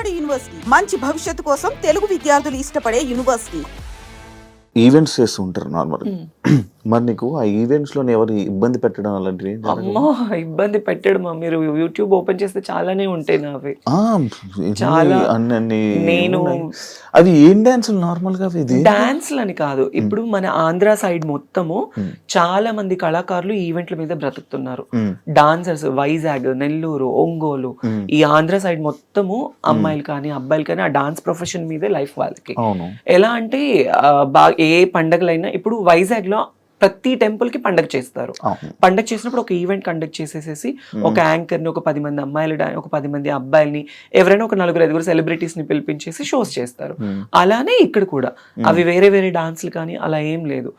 Board university మంచి భవిష్యత్తు కోసం తెలుగు విద్యార్థులు ఇష్టపడే యూనివర్సిటీ. ఈవెంట్స్ చేస్తూ ఉంటారు నార్మల్. మరి నీకు ఆ ఈవెంట్స్ లో ఎవరు ఇబ్బంది పెట్టడం అలాంటివి? అమ్మో ఇబ్బంది పెట్టడమా, మీరు యూట్యూబ్ ఓపెన్ చేస్తే చాలానే ఉంటాయి నావి. చాలా నేను అవి ఏం డాన్సులు నార్మల్ గా? డాన్స్లు అని కాదు, ఇప్పుడు మన ఆంధ్ర సైడ్ మొత్తము చాలా మంది కళాకారులు ఈవెంట్ల మీద బ్రతుకుతున్నారు. డాన్సర్స్ వైజాగ్, నెల్లూరు, ఒంగోలు, ఈ ఆంధ్ర సైడ్ మొత్తము అమ్మాయిలు కానీ అబ్బాయిలు కానీ ఆ డాన్స్ ప్రొఫెషన్ మీదే లైఫ్ వాళ్ళకి. ఎలా అంటే ఏ పండగలైనా ఇప్పుడు వైజాగ్ లో ప్రతి టెంపుల్ కి పండగ చేస్తారు. పండగ చేసినప్పుడు ఒక ఈవెంట్ కండక్ట్ చేసేసేసి ఒక యాంకర్ ని, ఒక 10 మంది అమ్మాయిలు, ఒక 10 మంది అబ్బాయిల్ని, ఎవరైనా ఒక 4-5 సెలబ్రిటీస్ ని పిలిపించేసి షోస్ చేస్తారు. అలానే ఇక్కడ కూడా అవి వేరే వేరే డాన్స్లు కానీ అలా ఏం లేదు.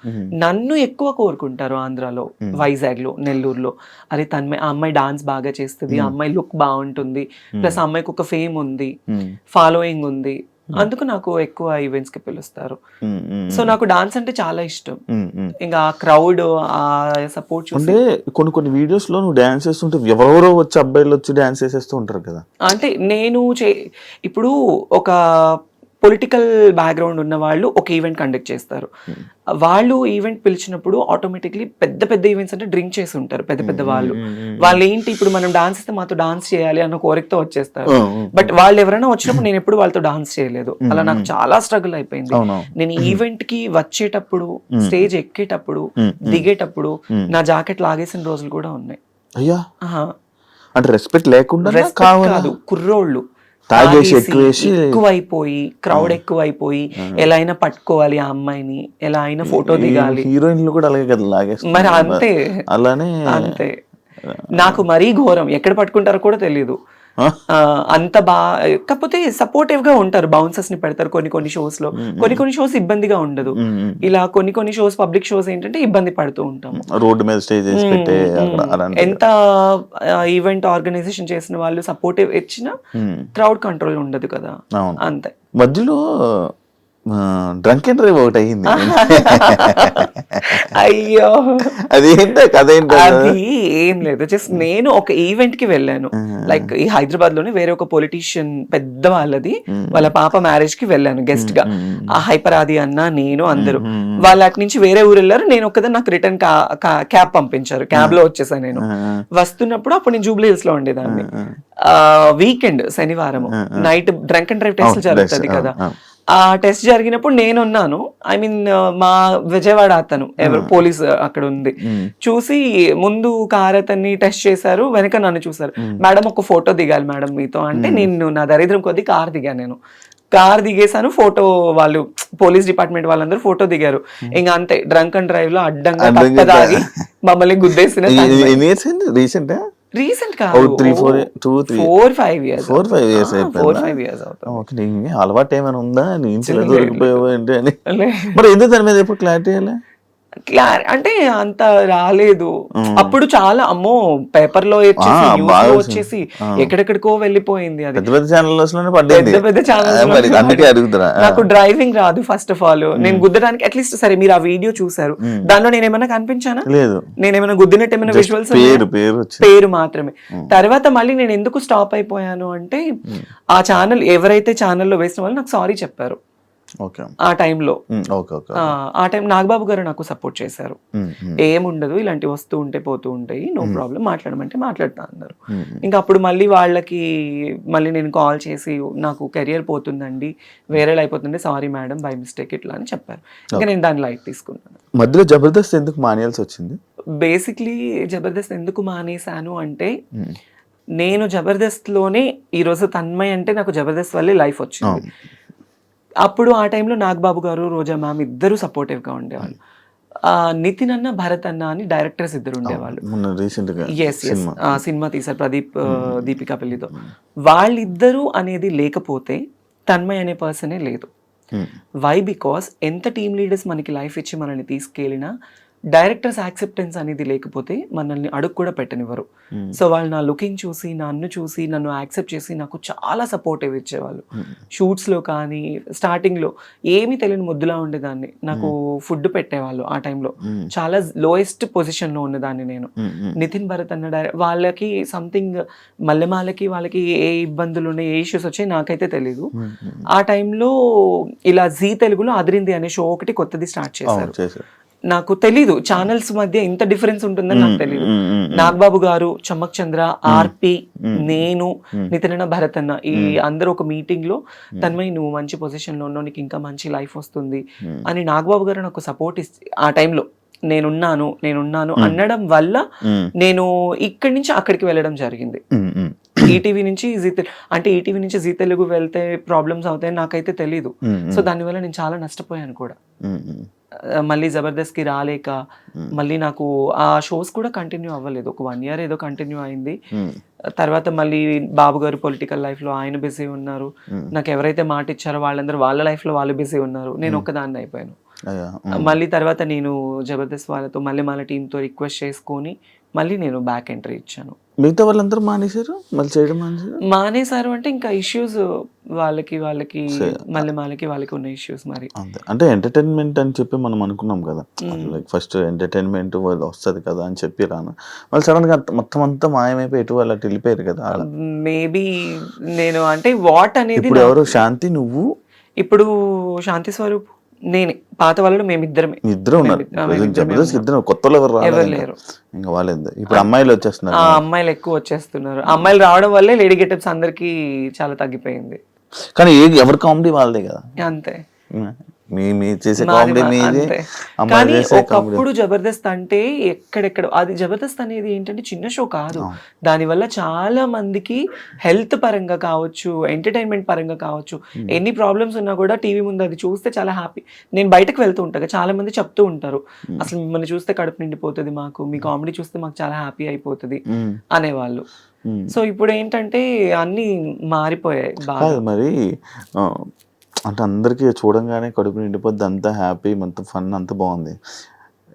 నన్ను ఎక్కువ కోరుకుంటారు ఆంధ్రాలో, వైజాగ్ లో, నెల్లూరులో. అరే తన్మయ్ ఆ అమ్మాయి డాన్స్ బాగా చేస్తుంది, ఆ అమ్మాయి లుక్ బాగుంటుంది, ప్లస్ ఆ అమ్మాయికి ఒక ఫేమ్ ఉంది, ఫాలోయింగ్ ఉంది, అందుకు నాకు ఎక్కువ ఈవెంట్స్ కి పిలుస్తారు. సో నాకు డాన్స్ అంటే చాలా ఇష్టం. ఇంకా ఆ క్రౌడ్, ఆ సపోర్ట్ చూస్తే కొన్ని వీడియోస్ లో నువ్వు డాన్స్ చేస్తుంటే ఎవరెవరో వచ్చి అబ్బాయిలు వచ్చి డాన్స్ చేసేస్తూ ఉంటారు కదా. అంటే నేను ఇప్పుడు ఒక పొలిటికల్ బ్యాక్గ్రౌండ్ ఉన్న వాళ్ళు ఒక ఈవెంట్ కండక్ట్ చేస్తారు. వాళ్ళు ఈవెంట్ పిలిచినప్పుడు ఆటోమేటిక్లీ పెద్ద పెద్ద ఈవెంట్స్ అంటే డ్రింక్ చేసి ఉంటారు పెద్ద పెద్ద వాళ్ళు. వాళ్ళు ఏంటి, ఇప్పుడు మనం డాన్స్ ఇస్తే మాతో డాన్స్ చేయాలి అన్న కోరికతో వచ్చేస్తారు. బట్ వాళ్ళు ఎవరైనా వచ్చినప్పుడు నేను ఎప్పుడు వాళ్ళతో డాన్స్ చేయలేదు. అలా నాకు చాలా స్ట్రగుల్ అయిపోయింది. నేను ఈవెంట్ కి వచ్చేటప్పుడు, స్టేజ్ ఎక్కేటప్పుడు, దిగేటప్పుడు నా జాకెట్ లాగేసిన రోజులు కూడా ఉన్నాయి. అయ్యా, అంటే రెస్పెక్ట్ లేకుండా కాదు, కుర్రోళ్ళు ఎక్కువైపోయి, క్రౌడ్ ఎక్కువైపోయి, ఎలా అయినా పట్టుకోవాలి ఆ అమ్మాయిని, ఎలా అయినా ఫోటో దిగాలి. హీరోయిన్లు కూడా అలాగే కదా లాగేస్తారు. మరి అంతే, అలానే అంతే. నాకు మరీ ఘోరం, ఎక్కడ పట్టుకుంటారో కూడా తెలియదు. అంత కాకపోతే సపోర్టివ్ గా ఉంటారు, బౌన్సర్స్ ని పెడతారు కొన్ని షోస్ లో. కొన్ని షోస్ ఇబ్బందిగా ఉండదు. ఇలా కొన్ని షోస్, పబ్లిక్ షోస్ ఏంటంటే ఇబ్బంది పడుతూ ఉంటాము. రోడ్డు మీద స్టేజ్ ఎంత ఈవెంట్ ఆర్గనైజేషన్ చేసిన వాళ్ళు సపోర్టివ్ ఇచ్చినా క్రౌడ్ కంట్రోల్ ఉండదు కదా. అంతే. మధ్యలో డ్రంక్ అండ్ డ్రైవ్ ఒకటి అయ్యింది. అయ్యో, అదేంటో కథ ఏంటో. అది ఏం లేదు, జస్ట్ నేను ఒక ఈవెంట్ కి వెళ్ళాను. లైక్ ఈ హైదరాబాద్ లోనే వేరే ఒక పొలిటీషియన్ పెద్ద వాళ్ళది, వాళ్ళ పాప మ్యారేజ్ కి వెళ్ళాను గెస్ట్ గా. ఆ హైపర్ ఆది అన్న, నేను, అందరూ. వాళ్ళ అటు నుంచి వేరే ఊరు వెళ్ళారు. నేను ఒక్కదాన్ని, నాకు రిటర్న్ క్యాబ్ పంపించారు. క్యాబ్ లో వచ్చేసాను. నేను వస్తున్నప్పుడు అప్పుడు నేను జూబ్లీ హిల్స్ లో ఉండేదాన్ని. వీకెండ్ శనివారం night drunk and drive test జరుగుతుంది కదా. ఆ టెస్ట్ జరిగినప్పుడు నేనున్నాను. ఐ మీన్ మా విజయవాడ అతను ఎవరు పోలీస్ అక్కడ ఉంది, చూసి ముందు కార్ అతన్ని టెస్ట్ చేశారు, వెనక నన్ను చూసారు. మేడం ఒక ఫోటో దిగాలి మేడం మీతో అంటే, నేను నా దరిద్రం కొద్ది కార్ దిగాను. నేను కార్ దిగేసాను, ఫోటో వాళ్ళు పోలీస్ డిపార్ట్మెంట్ వాళ్ళందరూ ఫోటో దిగారు. ఇంకా అంతే, డ్రంక్ అండ్ డ్రైవ్ లో అడ్డంగా తప్పదాగి మమ్మల్ని గుద్దేసిన. రీసెంట్ కాదు, 4-5 years అవుతుంది. అలవాటు ఏమైనా ఉందా? దొరికిపోయావు అని మరి ఎందుకు దాని మీద ఎప్పుడు క్లారిటీ అంటే అంత రాలేదు అప్పుడు. చాలా అమ్మో పేపర్ లో వచ్చేసి ఎక్కడెక్కడికో వెళ్ళిపోయింది. అది పెద్ద పెద్ద ఛానల్స్. నాకు డ్రైవింగ్ రాదు ఫస్ట్ ఆఫ్ ఆల్. నేను గుద్దడానికి అట్లీస్ట్, సరే మీరు ఆ వీడియో చూసారు, దానిలో నేను ఏమైనా కనిపించానా? లేదు. నేనేమైనా గుద్దినట్టు ఏమైనా విజువల్స్? పేరు మాత్రమే. తర్వాత మళ్ళీ నేను ఎందుకు స్టాప్ అయిపోయాను అంటే, ఆ ఛానల్ ఎవరైతే ఛానల్లో వేసిన వాళ్ళు నాకు సారీ చెప్పారు ఆ టైంలో. ఆ టైం నాగబాబు గారు నాకు సపోర్ట్ చేశారు. ఏముండదు, ఇలాంటివి వస్తూ ఉంటే పోతూ ఉంటాయి, నో ప్రాబ్లం, మాట్లాడమంటే మాట్లాడుతా అన్నారు. ఇంకా అప్పుడు మళ్ళీ వాళ్ళకి నేను కాల్ చేసి, నాకు కెరియర్ పోతుందండి, వేరేలా అయిపోతుంది, సారీ మేడం బై మిస్టేక్ ఇట్లా అని చెప్పారు. ఇంకా నేను దాన్ని లైట్ తీసుకున్నాను. మధ్యలో జబర్దస్త్ ఎందుకు మానేయాల్సి వచ్చింది? బేసిక్లీ జబర్దస్త్ ఎందుకు మానేశాను అంటే, నేను జబర్దస్త్ లోనే ఈరోజు తన్మయ్ అంటే నాకు జబర్దస్త్ వల్లే లైఫ్ వచ్చింది. అప్పుడు ఆ టైంలో నాగబాబు గారు, రోజా మ్యామ్ ఇద్దరు సపోర్టివ్ గా ఉండేవాళ్ళు. నితిన్ అన్న, భరత్ అన్న అని డైరెక్టర్స్ ఇద్దరు ఉండేవాళ్ళు. సినిమా తీశారు ప్రదీప్, దీపికా పెళ్లితో. వాళ్ళిద్దరూ అనేది లేకపోతే తన్మయ్ అనే పర్సనే లేదు. వై? బికాస్ ఎంత టీమ్ లీడర్స్ మనకి లైఫ్ ఇచ్చి మనల్ని తీసుకెళ్ళినా డైరెక్టర్స్ యాక్సెప్టెన్స్ అనేది లేకపోతే మనల్ని అడుగు కూడా పెట్టనివ్వరు. సో వాళ్ళు నా లుకింగ్ చూసి నన్ను చూసి నన్ను యాక్సెప్ట్ చేసి నాకు చాలా సపోర్టివ్ ఇచ్చేవాళ్ళు. షూట్స్లో కానీ స్టార్టింగ్లో ఏమీ తెలియని ముద్దులా ఉండేదాన్ని. నాకు ఫుడ్ పెట్టేవాళ్ళు ఆ టైంలో. చాలా లోయెస్ట్ పొజిషన్లో ఉన్నదాన్ని నేను. నితిన్ భరత్ అన్న వాళ్ళకి సంథింగ్ మల్లెమాలకి వాళ్ళకి ఏ ఇబ్బందులు ఉన్నాయి, ఏ ఇష్యూస్ వచ్చాయి నాకైతే తెలీదు. ఆ టైంలో ఇలా జీ తెలుగులో అదిరింది అనే షో ఒకటి కొత్తది స్టార్ట్ చేశారు. నాకు తెలీదు ఛానల్స్ మధ్య ఇంత డిఫరెన్స్ ఉంటుందని నాకు తెలీదు. నాగబాబు గారు, చమ్మక్ చంద్ర, ఆర్పి, నేను, నితిన్ భరత్ అన్న ఈ అందరూ ఒక మీటింగ్ లో తన్మయ్ నువ్వు మంచి పొజిషన్ లో ఉన్నావు, నీకు ఇంకా మంచి లైఫ్ వస్తుంది అని నాగబాబు గారు నాకు సపోర్ట్ ఆ టైంలో నేనున్నాను అనడం వల్ల నేను ఇక్కడి నుంచి అక్కడికి వెళ్ళడం జరిగింది. ఈటీవీ నుంచి ఈటీవీ నుంచి జీ తెలుగు వెళ్తే ప్రాబ్లమ్స్ అవుతాయని నాకైతే తెలీదు. సో దానివల్ల నేను చాలా నష్టపోయాను కూడా. మళ్ళీ జబర్దస్త్కి రాలేక మళ్ళీ నాకు ఆ షోస్ కూడా కంటిన్యూ అవ్వలేదు. ఒక 1 year ఏదో కంటిన్యూ అయింది. తర్వాత మళ్ళీ బాబు గారు పొలిటికల్ లైఫ్ లో ఆయన బిజీ ఉన్నారు. నాకు ఎవరైతే మాట ఇచ్చారో వాళ్ళందరూ వాళ్ళ లైఫ్ లో వాళ్ళు బిజీ ఉన్నారు. నేను ఒక్కదాన్ని అయిపోయాను. మళ్ళీ తర్వాత నేను జబర్దస్త్ వాళ్ళతో మల్లెమాల టీంతో రిక్వెస్ట్ చేసుకొని మళ్ళీ నేను బ్యాక్ ఎంట్రీ ఇచ్చాను. మిగతా వాళ్ళందరూ మానేశారు, మళ్ళీ చేయడం మానేశారు అంటే ఇంకా ఇష్యూస్ వాళ్ళకి మల్లెమాలకి వాళ్ళకి ఉన్న ఇష్యూస్. మరి అంటే ఎంటర్టైన్మెంట్ అని చెప్పి మనం అనుకున్నాం కదా, లైక్ ఫస్ట్ ఎంటర్టైన్మెంట్ వస్తుంది కదా అని చెప్పి రాను, వాళ్ళు సడన్ గా మొత్తం అంతా మాయమైపోయి ఎటు వాళ్ళు అటు వెళ్ళిపోయారు కదా. మేబీ నేను అంటే వాట్ అనేది ఇప్పుడు ఎవరు శాంతి, నువ్వు, ఇప్పుడు శాంతి స్వరూప్, నేనే. పాత వాళ్ళు మేమిద్దరమే. ఇద్దరు ఉన్నారు జబర్దస్త్, ఇద్దరు. కొత్తలో ఎవరు లేరు. ఇంకా వాళ్ళేంది ఇప్పుడు అమ్మాయిలు వచ్చేస్తున్నారు. అమ్మాయిలు ఎక్కువ వచ్చేస్తున్నారు. అమ్మాయిలు రావడం వల్లే లేడీ గెటప్స్ అందరికి చాలా తగ్గిపోయింది. కానీ ఎవరి కామెడీ వాళ్ళదే కదా. అంతే. మీ చేసే కామెడీ మీది. కానీ ఒకప్పుడు జబర్దస్త్ అంటే ఎక్కడెక్కడ అది జబర్దస్త్ అనేది ఏంటంటే చిన్న షో కాదు. దానివల్ల చాలా మందికి హెల్త్ పరంగా కావచ్చు, ఎంటర్టైన్మెంట్ పరంగా కావచ్చు, ఎన్ని ప్రాబ్లమ్స్ ఉన్నా కూడా టీవీ ముందు అది చూస్తే చాలా హ్యాపీ. నేను బయటకు వెళ్తూ ఉంటాను, చాలా మంది చెప్తూ ఉంటారు అసలు మిమ్మల్ని చూస్తే కడుపు నిండిపోతుంది మాకు, మీ కామెడీ చూస్తే మాకు చాలా హ్యాపీ అయిపోతుంది అనేవాళ్ళు. సో ఇప్పుడు ఏంటంటే అన్ని మారిపోయాయి బాగా. మరి అంటే అందరికీ చూడంగానే కడుపు నిండిపోద్ది, అంతా హ్యాపీ, మొత్తం ఫన్ అంతా బాగుంది.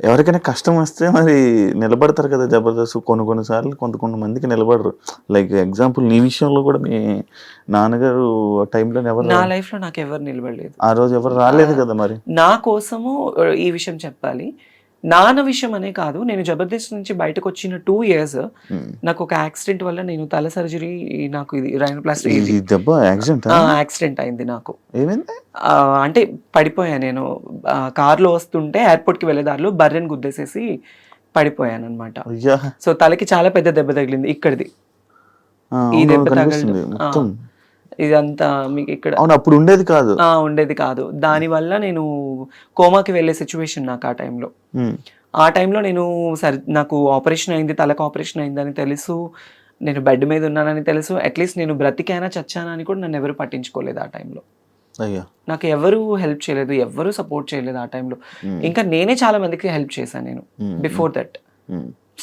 ఎవరికైనా కష్టం వస్తే మరి నిలబడతారు కదా జబర్దస్త్. కొన్నిసార్లు కొంతమందికి నిలబడరు. లైక్ ఎగ్జాంపుల్ నీ విషయంలో కూడా మీ నాన్నగారు టైంలో ఎవరు, నా లైఫ్ లో నాకు ఎవరు నిలబడలేదు. ఆ రోజు ఎవరు రాలేదు కదా. మరి నా కోసము ఈ విషయం చెప్పాలి, నాన్న విషయం అనే కాదు, నేను జబర్దస్త్ నుంచి బయటకు వచ్చిన 2 years నాకు ఒక యాక్సిడెంట్ వల్ల నేను తల సర్జరీ, నాకు ఇది రైనోప్లాస్టీ యాక్సిడెంట్ అయింది. నాకు అంటే పడిపోయా నేను. కార్లో వస్తుంటే ఎయిర్పోర్ట్ కి వెళ్ళే దారిలో బర్రెని గుద్దేసేసి పడిపోయాను అనమాట. సో తలకి చాలా పెద్ద దెబ్బ తగిలింది. ఇక్కడిది ఈ దెబ్బ తగలడం ఇదంతా మీకు ఇక్కడ అప్పుడు ఉండేది కాదు. దానివల్ల నేను కోమాకి వెళ్ళే సిచ్యువేషన్ నాకు ఆ టైంలో. ఆ టైంలో నేను నాకు ఆపరేషన్ అయింది, తలకు ఆపరేషన్ అయిందని తెలుసు, నేను బెడ్ మీద ఉన్నానని తెలుసు. అట్లీస్ట్ నేను బ్రతికానా చచ్చానా అని కూడా నన్ను ఎవరు పట్టించుకోలేదు ఆ టైంలో. నాకు ఎవరు హెల్ప్ చేయలేదు, ఎవరు సపోర్ట్ చేయలేదు ఆ టైంలో. ఇంకా నేనే చాలా మందికి హెల్ప్ చేశాను నేను before that,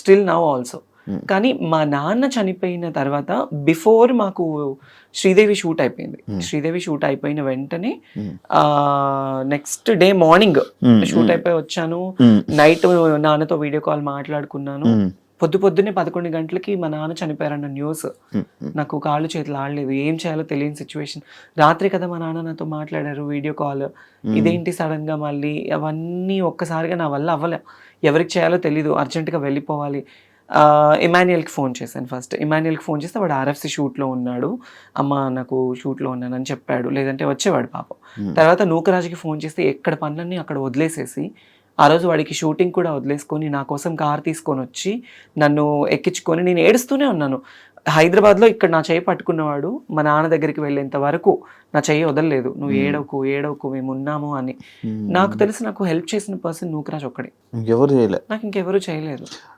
still now also. కానీ మా నాన్న చనిపోయిన తర్వాత బిఫోర్ మాకు శ్రీదేవి షూట్ అయిపోయింది. శ్రీదేవి షూట్ అయిపోయిన వెంటనే నెక్స్ట్ డే మార్నింగ్ షూట్ అయిపోయి వచ్చాను. నైట్ నాన్నతో వీడియో కాల్ మాట్లాడుకున్నాను. పొద్దున్నే 11 గంటలకి మా నాన్న చనిపోయారన్న న్యూస్. నాకు కాళ్ళు చేతులు ఆడలేదు, ఏం చేయాలో తెలియని సిచ్యువేషన్. రాత్రి కదా మా నాన్న నాతో మాట్లాడారు వీడియో కాల్. ఇదేంటి సడన్ గా మళ్ళీ అవన్నీ ఒక్కసారిగా నా వల్ల అవ్వలే. ఎవరికి చేయాలో తెలీదు, అర్జెంటుగా వెళ్ళిపోవాలి. ఇమాన్యుయల్కి ఫోన్ చేశాను. ఫస్ట్ ఇమాన్యుయల్కి ఫోన్ చేస్తే వాడు RFC షూట్లో ఉన్నాడు, అమ్మ నాకు షూట్లో ఉన్నానని చెప్పాడు, లేదంటే వచ్చేవాడు పాపం. తర్వాత నూకరాజుకి ఫోన్ చేస్తే ఎక్కడ పనులన్నీ అక్కడ వదిలేసేసి ఆ రోజు వాడికి షూటింగ్ కూడా వదిలేసుకొని నా కోసం కార్ తీసుకొని వచ్చి నన్ను ఎక్కించుకొని నేను ఏడుస్తూనే ఉన్నాను. హైదరాబాద్లో ఇక్కడ నా చెయ్యి పట్టుకున్నవాడు మా నాన్న దగ్గరికి వెళ్ళేంత వరకు నా చెయ్యి వదలలేదు. నువ్వు ఏడవకు మేము ఉన్నాము అని. నాకు తెలిసి నాకు హెల్ప్ చేసిన పర్సన్ నూకరాజ్ ఒక్కడే, నాకు ఇంకెవరు చేయలేదు.